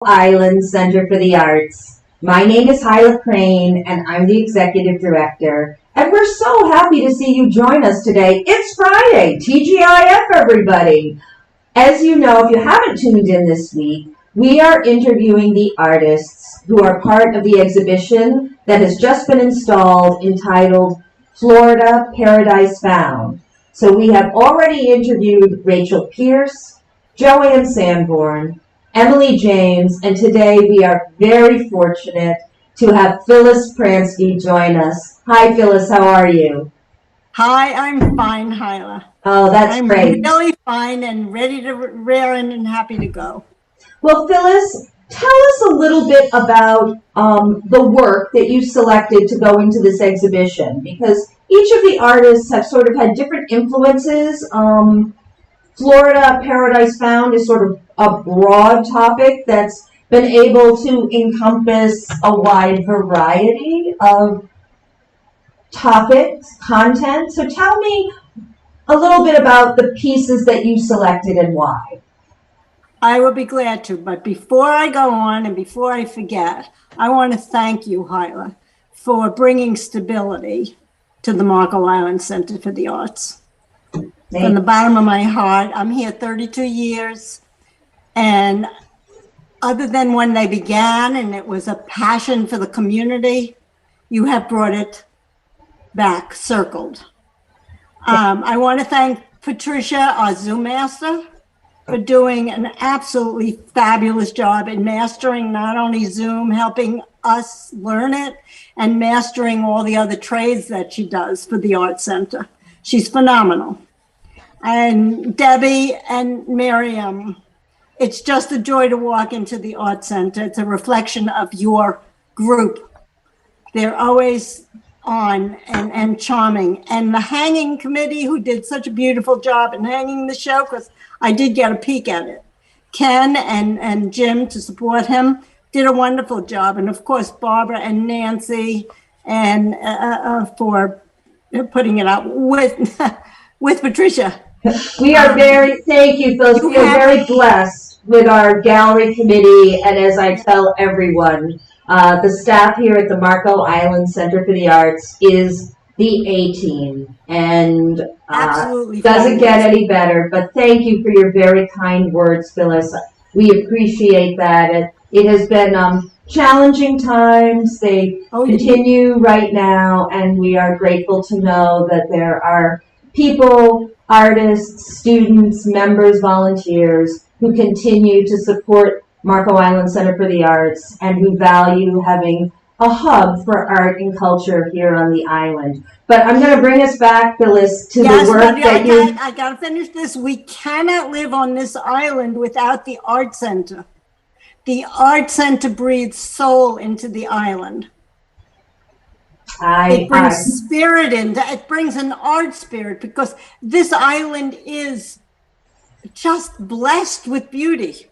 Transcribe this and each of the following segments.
Island Center for the Arts. My name is Hyla Crane, and I'm the Executive Director. And we're so happy to see you join us today. It's Friday, TGIF, everybody. As you know, if you haven't tuned in this week, we are interviewing the artists who are part of the exhibition that has just been installed entitled Florida Paradise Found. So we have already interviewed Rachel Pierce, Joanne Sanborn, Emily James, and today we are very fortunate to have Phyllis Pransky join us. Hi, Phyllis, how are you? Hi, I'm fine, Hyla. Oh, that's great. I'm really fine and ready to raring and happy to go. Well, Phyllis, tell us a little bit about the work that you selected to go into this exhibition, because each of the artists have sort of had different influences. Florida Paradise Found is sort of a broad topic that's been able to encompass a wide variety of topics, content. So tell me a little bit about the pieces that you selected and why. I will be glad to, but before I go on and before I forget, I want to thank you, Hyla, for bringing stability to the Marco Island Center for the Arts. From the bottom of my heart, I'm here 32 years, and other than when they began and it was a passion for the community, you have brought it back, circled. I want to thank Patricia, our Zoom master, for doing an absolutely fabulous job in mastering not only Zoom, helping us learn it, and mastering all the other trades that she does for the Art Center. She's phenomenal. And Debbie and Miriam, it's just a joy to walk into the Art Center. It's a reflection of your group. They're always on and charming. And the hanging committee, who did such a beautiful job in hanging the show, because I did get a peek at it. Ken and Jim, to support him, did a wonderful job. And of course, Barbara and Nancy, and for putting it out with Patricia. We are thank you, Phyllis. We are very blessed with our gallery committee, and as I tell everyone, the staff here at the Marco Island Center for the Arts is the A-team, and doesn't get any better. But thank you for your very kind words, Phyllis. We appreciate that. It has been challenging times. They continue right now, and we are grateful to know that there are people, artists, students, members, volunteers who continue to support Marco Island Center for the Arts and who value having a hub for art and culture here on the island. But I'm going to bring us back, Phyllis, to the work that you... I got to finish this. We cannot live on this island without the Art Center. The Art Center breathes soul into the island. It brings spirit into it, brings an art spirit, because this island is just blessed with beauty.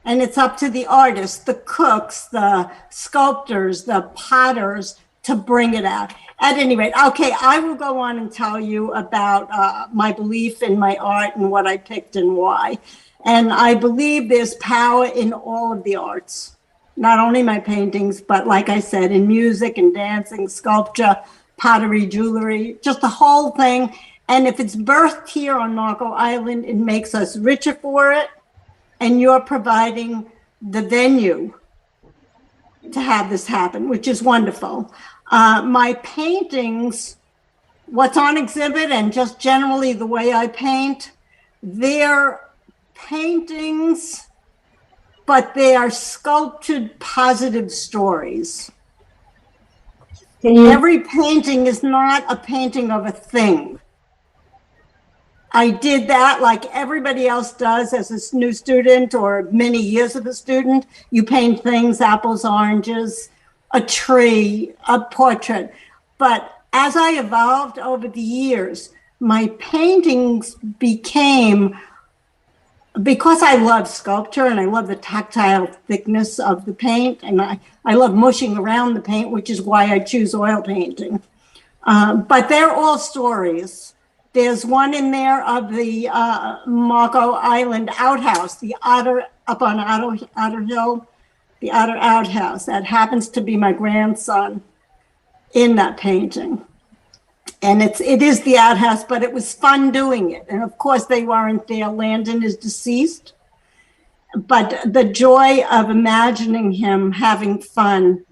And it's up to the artists, the cooks, the sculptors, the potters to bring it out. At any rate, okay, I will go on and tell you about my belief in my art and what I picked and why. And I believe there's power in all of the arts. Not only my paintings, but like I said, in music and dancing, sculpture, pottery, jewelry, just the whole thing. And if it's birthed here on Marco Island, it makes us richer for it. And you're providing the venue to have this happen, which is wonderful. My paintings, what's on exhibit, and just generally the way I paint, they're paintings, but they are sculptured positive stories. Every painting is not a painting of a thing. I did that like everybody else does as a new student or many years of a student. You paint things, apples, oranges, a tree, a portrait. But as I evolved over the years, my paintings became, because I love sculpture and I love the tactile thickness of the paint, and I love mushing around the paint, which is why I choose oil painting. But they're all stories. There's one in there of the Marco Island outhouse, the Otter up on Otter Hill, the outer outhouse. That happens to be my grandson in that painting. And it is the outhouse, but it was fun doing it. And of course they weren't there. Landon is deceased. But the joy of imagining him having fun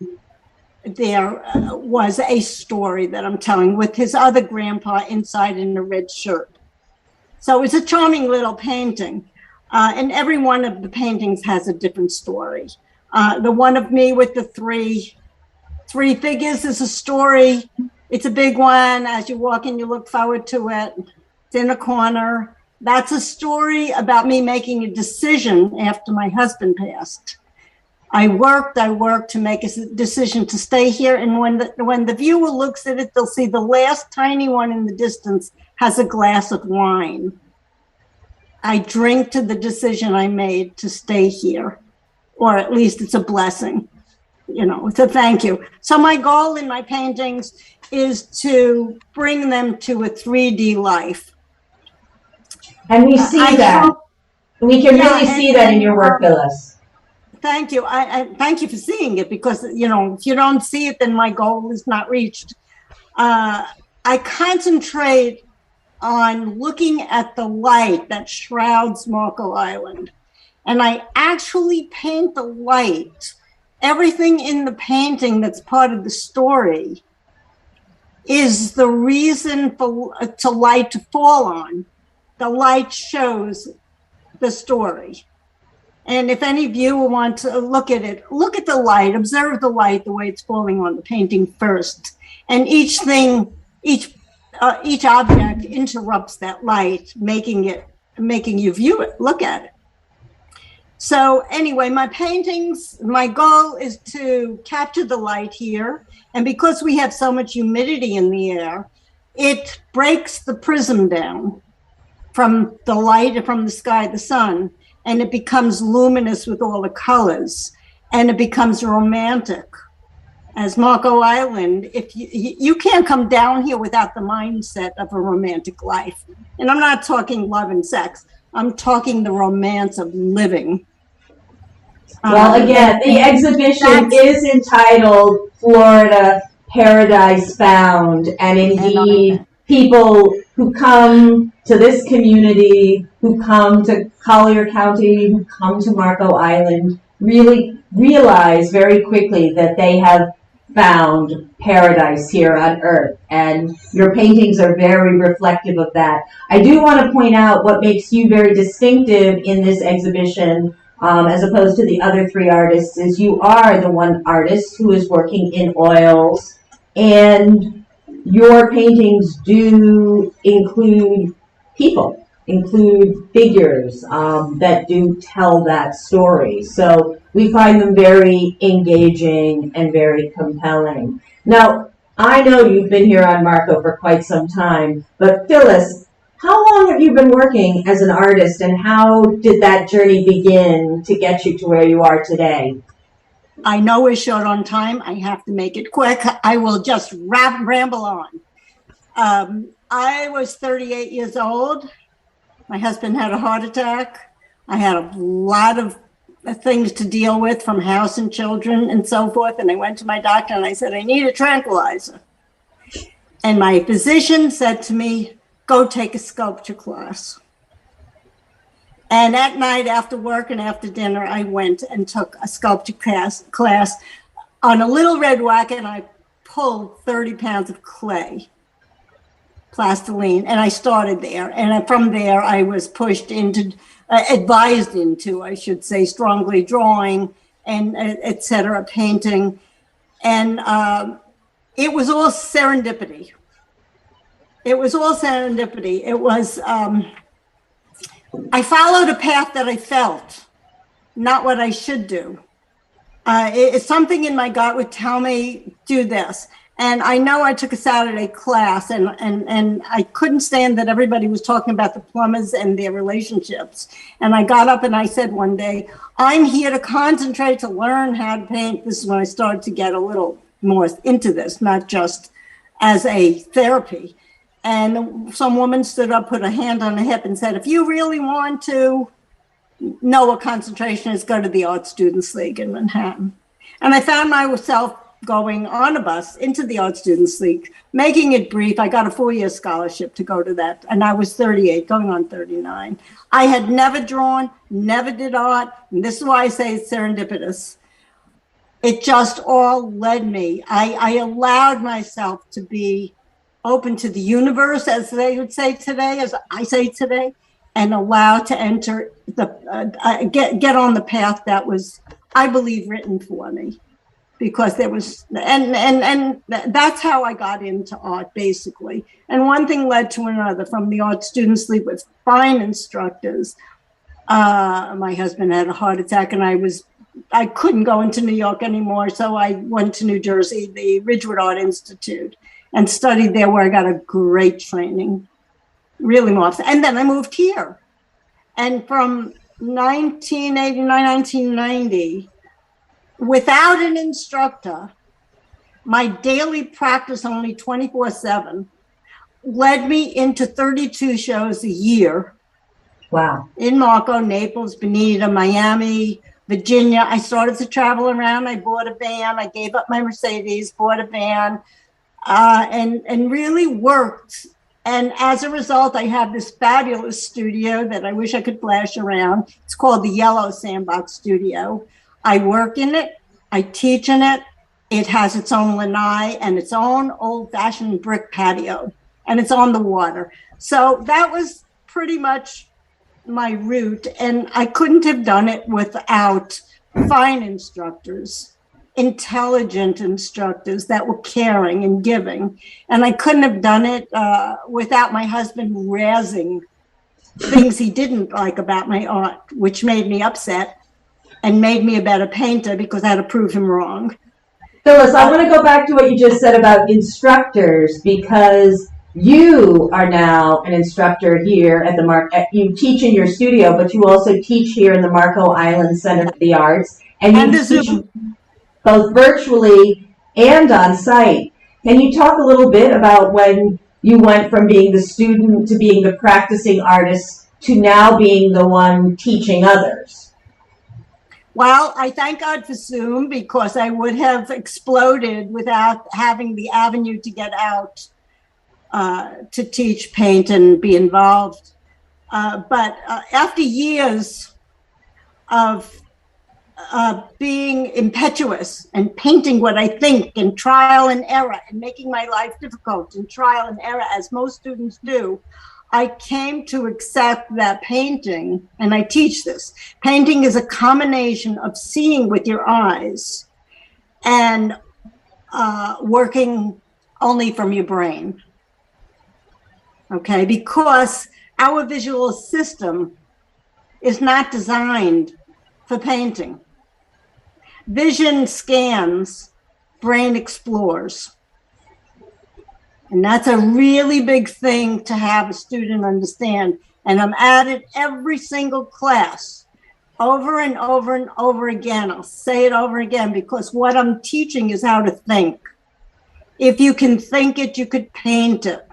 there was a story that I'm telling with his other grandpa inside in a red shirt. So it's a charming little painting. And every one of the paintings has a different story. The one of me with the three figures is a story. It's a big one. As you walk in, you look forward to it. It's in a corner. That's a story about me making a decision after my husband passed. I worked to make a decision to stay here. And when the viewer looks at it, they'll see the last tiny one in the distance has a glass of wine. I drink to the decision I made to stay here, or at least it's a blessing, it's a thank you. So my goal in my paintings is to bring them to a 3D life. And we see that. We can really see that in your work, Phyllis. Thank you. I thank you for seeing it, because, if you don't see it, then my goal is not reached. I concentrate on looking at the light that shrouds Marco Island. And I actually paint the light. Everything in the painting that's part of the story is the reason for light to fall on. The light shows the story. And if any viewer wants to look at it, look at the light, observe the light, the way it's falling on the painting first. And each object interrupts that light, making you view it, look at it. So anyway, my paintings, my goal is to capture the light here. And because we have so much humidity in the air, it breaks the prism down from the light, from the sky, the sun, and it becomes luminous with all the colors, and it becomes romantic. As Marco Island, if you can't come down here without the mindset of a romantic life. And I'm not talking love and sex. I'm talking the romance of living. Well, again, the exhibition is entitled Florida Paradise Found, and indeed, people who come to this community, who come to Collier County, who come to Marco Island, really realize very quickly that they have found paradise here on Earth, and your paintings are very reflective of that. I do want to point out what makes you very distinctive in this exhibition, as opposed to the other three artists, is you are the one artist who is working in oils, and your paintings do include people, include figures that do tell that story. So we find them very engaging and very compelling. Now, I know you've been here on Marco for quite some time, but Phyllis, how long have you been working as an artist, and how did that journey begin to get you to where you are today? I know we're short on time. I have to make it quick. I will just ramble on. I was 38 years old. My husband had a heart attack. I had a lot of things to deal with, from house and children and so forth. And I went to my doctor and I said, I need a tranquilizer. And my physician said to me, go take a sculpture class. And at night after work and after dinner, I went and took a sculpture class on a little red wagon. I pulled 30 pounds of clay, plastiline, and I started there. And from there, I was pushed into, advised into, I should say, strongly drawing and et cetera, painting. And it was all serendipity. It was all serendipity. It was, I followed a path that I felt, not what I should do. It's something in my gut would tell me, do this. And I know I took a Saturday class, and I couldn't stand that everybody was talking about the plumbers and their relationships. And I got up and I said one day, I'm here to concentrate, to learn how to paint. This is when I started to get a little more into this, not just as a therapy. And some woman stood up, put a hand on her hip and said, if you really want to know what concentration is, go to the Art Students League in Manhattan. And I found myself going on a bus into the Art Students League. Making it brief, I got a 4-year scholarship to go to that, and I was 38, going on 39. I had never drawn, never did art, and this is why I say it's serendipitous. It just all led me. I allowed myself to be open to the universe, as they would say today, as I say today, and allowed to enter get on the path that was, I believe, written for me. Because there was, and that's how I got into art, basically. And one thing led to another. From the Art Students League with fine instructors. My husband had a heart attack, and I couldn't go into New York anymore, so I went to New Jersey, the Ridgewood Art Institute, and studied there, where I got a great training, really marvelous. And then I moved here. And from 1989, 1990, without an instructor, my daily practice, only 24/7, led me into 32 shows a year. Wow. In Marco, Naples, Bonita, Miami, Virginia. I started to travel around. I bought a van. I gave up my Mercedes, bought a van, and really worked. And as a result, I have this fabulous studio that I wish I could flash around. It's called the Yellow Sandbox Studio. I work in it. I teach in it. It has its own lanai and its own old-fashioned brick patio, and it's on the water. So that was pretty much my route, and I couldn't have done it without fine instructors, intelligent instructors that were caring and giving. And I couldn't have done it without my husband razzing things he didn't like about my art, which made me upset and made me a better painter because I had to prove him wrong. Phyllis, I want to go back to what you just said about instructors, because you are now an instructor here at the you teach in your studio, but you also teach here in the Marco Island Center for the Arts, and you teach both virtually and on site. Can you talk a little bit about when you went from being the student to being the practicing artist to now being the one teaching others? Well, I thank God for Zoom, because I would have exploded without having the avenue to get out to teach, paint, and be involved. But after years of being impetuous and painting what I think, and trial and error, and making my life difficult and trial and error, as most students do, I came to accept that painting, and I teach this, painting is a combination of seeing with your eyes and working only from your brain. Okay, because our visual system is not designed for painting. Vision scans, brain explores. And that's a really big thing to have a student understand. And I'm at it every single class, over and over and over again. I'll say it over again, because what I'm teaching is how to think. If you can think it, you could paint it.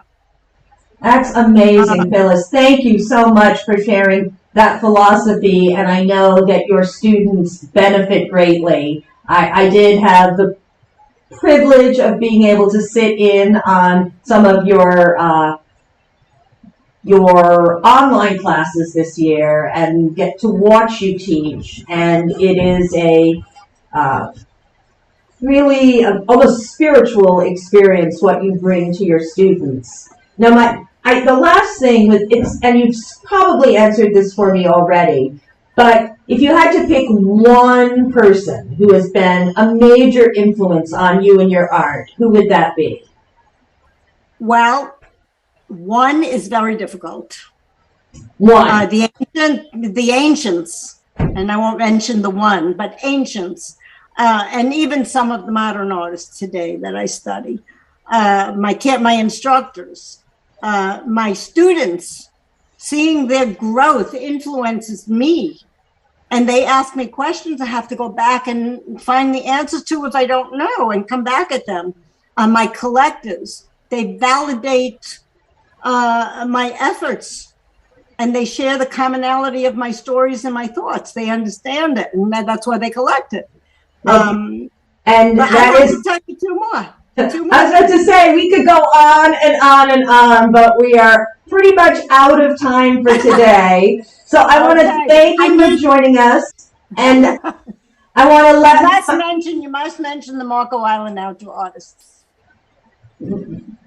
That's amazing, Phyllis. Thank you so much for sharing that philosophy, and I know that your students benefit greatly. I did have the privilege of being able to sit in on some of your online classes this year and get to watch you teach, and it is a really almost spiritual experience what you bring to your students. Now, the last thing with it's, and you've probably answered this for me already, but if you had to pick one person who has been a major influence on you and your art, who would that be? Well, one is very difficult. One. The ancients, and I won't mention the one, but ancients, and even some of the modern artists today that I study, my instructors, my students, seeing their growth influences me. And they ask me questions I have to go back and find the answers to if I don't know, and come back at them. My collectors, they validate my efforts and they share the commonality of my stories and my thoughts. They understand it, and that's why they collect it. And But that I'd like is, to tell you two more. I was about to say, we could go on and on and on, but we are pretty much out of time for today. So I want to thank you for joining us. And I want to you must mention the Marco Island Outdoor Artists.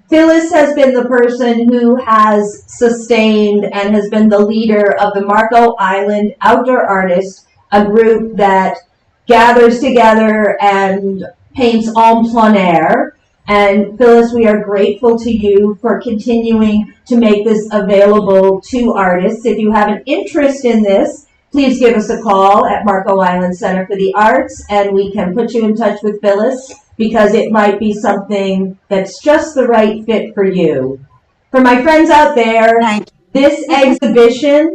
Phyllis has been the person who has sustained and has been the leader of the Marco Island Outdoor Artists, a group that gathers together and paints en plein air. And Phyllis, we are grateful to you for continuing to make this available to artists. If you have an interest in this, please give us a call at Marco Island Center for the Arts, and we can put you in touch with Phyllis, because it might be something that's just the right fit for you. For my friends out there, this exhibition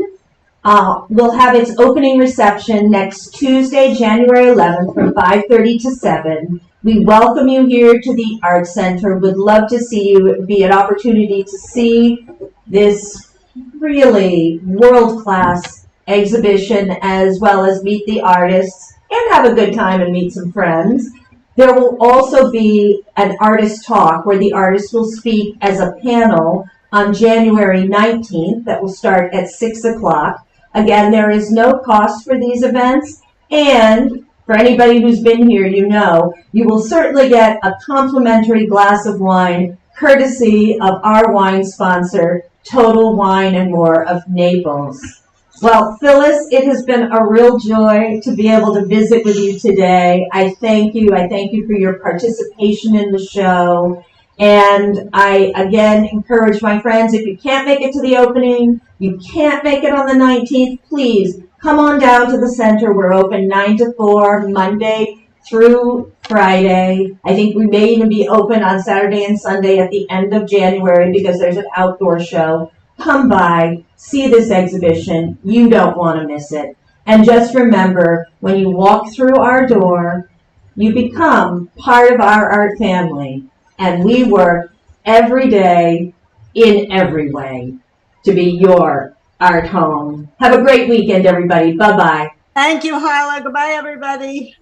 will have its opening reception next Tuesday, January 11th from 5:30 to 7. We welcome you here to the Arts Center. Would love to see you. It would be an opportunity to see this really world-class exhibition, as well as meet the artists and have a good time and meet some friends. There will also be an artist talk where the artists will speak as a panel on January 19th that will start at 6 o'clock. Again, there is no cost for these events, and for anybody who's been here, you know, you will certainly get a complimentary glass of wine courtesy of our wine sponsor, Total Wine and More of Naples. Well, Phyllis, it has been a real joy to be able to visit with you today. I thank you. I thank you for your participation in the show. And I, again, encourage my friends, if you can't make it to the opening, you can't make it on the 19th, please come on down to the center. We're open 9 to 4, Monday through Friday. I think we may even be open on Saturday and Sunday at the end of January because there's an outdoor show. Come by, see this exhibition. You don't want to miss it. And just remember, when you walk through our door, you become part of our art family. And we work every day in every way to be your art home. Have a great weekend, everybody. Bye-bye. Thank you, Hyla. Goodbye, everybody.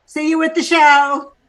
See you at the show.